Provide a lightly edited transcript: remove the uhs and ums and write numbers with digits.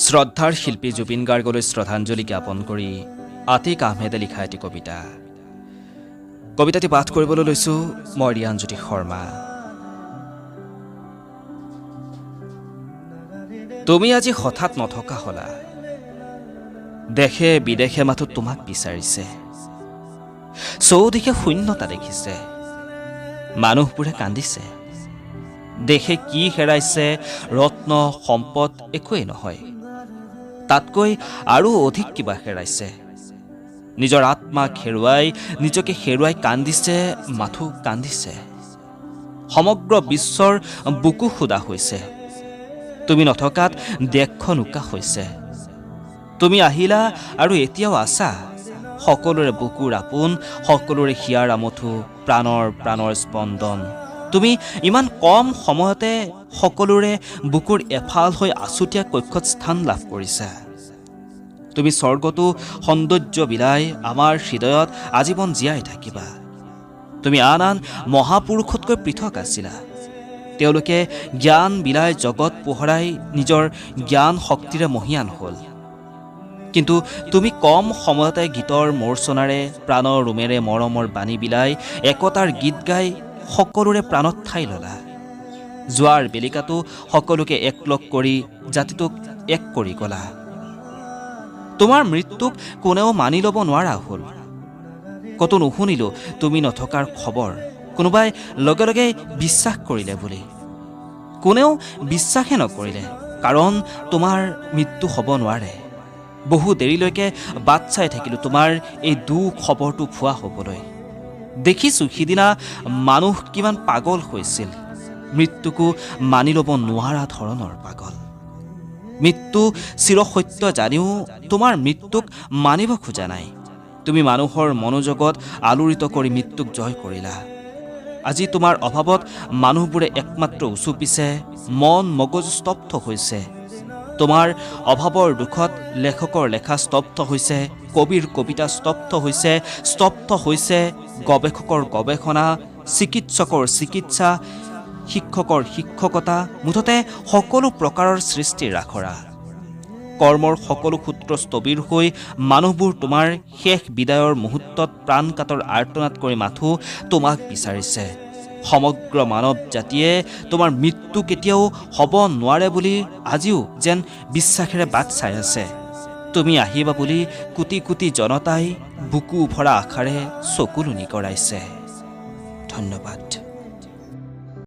শ্ৰদ্ধাৰ শিল্পী জুবিন গাৰ্গলৈ শ্ৰদ্ধাঞ্জলি জ্ঞাপন কৰি আতিক আহমেদে লিখা এটি কবিতা। কবিতাটি পাঠ কৰিবলৈ লৈছোঁ মই ৰিয়ানজ্যোতি শৰ্মা। তুমি আজি হঠাৎ নথকা হলা, দেশে বিদেশে মাথো তোমাক বিচাৰিছে। চৌদিশে শূন্যতা দেখিছে, মানুহবোৰে কান্দিছে। দেশে কি হেৰাইছে, ৰত্ন সম্পদ একোৱেই নহয়, তাতকৈ আৰু অধিক কিবা হেৰাইছে। নিজৰ আত্মাক হেৰুৱাই, নিজকে হেৰুৱাই কান্দিছে, মাথো কান্দিছে। সমগ্ৰ বিশ্বৰ বুকু সুদা হৈছে, তুমি নথকাত দেশখন উকা হৈছে। তুমি আহিলা আৰু এতিয়াও আছা, সকলোৰে বুকুৰ আপোন, সকলোৰে হিয়াৰ আমঠু, প্ৰাণৰ স্পন্দন। তুমি ইমান কম সময়তে সকলোৰে বুকুৰ এফাল হৈ আছুতীয়া কক্ষত স্থান লাভ কৰিছা। তুমি স্বৰ্গতো সৌন্দৰ্য বিলাই আমাৰ হৃদয়ত আজীৱন জীয়াই থাকিবা। তুমি আন মহাপুৰুষতকৈ পৃথক আছিলা। তেওঁলোকে জ্ঞান বিলাই জগত পোহৰাই নিজৰ জ্ঞান শক্তিৰে মহিয়ান হ'ল, কিন্তু তুমি কম সময়তে গীতৰ মূৰ্ছনাৰে, প্ৰাণৰ ৰোমেৰে মৰমৰ বাণী বিলাই একতাৰ গীত গাই সকলোৰে প্ৰাণত ঠাই ললা। যোৱাৰ বেলিকাটো সকলোকে একলগ কৰি জাতিটোক এক কৰি গলা। তোমাৰ মৃত্যুক কোনেও মানি ল'ব নোৱাৰা হ'ল। কতো নুশুনিলো তুমি নথকাৰ খবৰ, কোনোবাই লগে লগে বিশ্বাস কৰিলে বুলি। কোনেও বিশ্বাসে নকৰিলে, কাৰণ তোমাৰ মৃত্যু হ'ব নোৱাৰে। বহু দেৰিলৈকে বাট চাই থাকিলোঁ তোমাৰ এই খবৰটো ভুৱা হ'বলৈ। দেখিছোঁ সিদিনা মানুহ কিমান পাগল হৈছিল, মৃত্যুকো মানি ল'ব নোৱাৰা ধৰণৰ পাগল। মৃত্যু চিৰসত্য জানিও তোমাৰ মৃত্যুক মানিব খোজা নাই। তুমি মানুহৰ মনোজগত আলোড়িত কৰি মৃত্যুক জয় কৰিলা। আজি তোমাৰ অভাৱত মানুহবোৰে একমাত্ৰ উচুপিছে, মন মগজু স্তব্ধ হৈছে। তোমাৰ অভাৱৰ দুখত লেখকৰ লেখা স্তব্ধ হৈছে, কবিৰ কবিতা স্তব্ধ হৈছে গৱেষকৰ গৱেষণা, চিকিৎসকৰ চিকিৎসা, শিক্ষকৰ শিক্ষকতা, মুঠতে সকলো প্ৰকাৰৰ সৃষ্টিৰ আখৰা। কৰ্মৰ সকলো সূত্ৰ স্থবিৰ হৈ মানুহবোৰ তোমাৰ শেষ বিদায়ৰ মুহূৰ্তত প্ৰাণকাতৰ আৰ্তনাদ কৰি মাথো তোমাক বিচাৰিছে। সমগ্ৰ মানৱ জাতিয়ে তোমাৰ মৃত্যু কেতিয়াও হ'ব নোৱাৰে বুলি আজিও যেন বিশ্বাসেৰে বাট চাই আছে। তুমি আহিবা বুলি কোটি কোটি জনতাই বুকু ভৰা আশাৰে চকুলো নিকৰাইছে। ধন্যবাদ।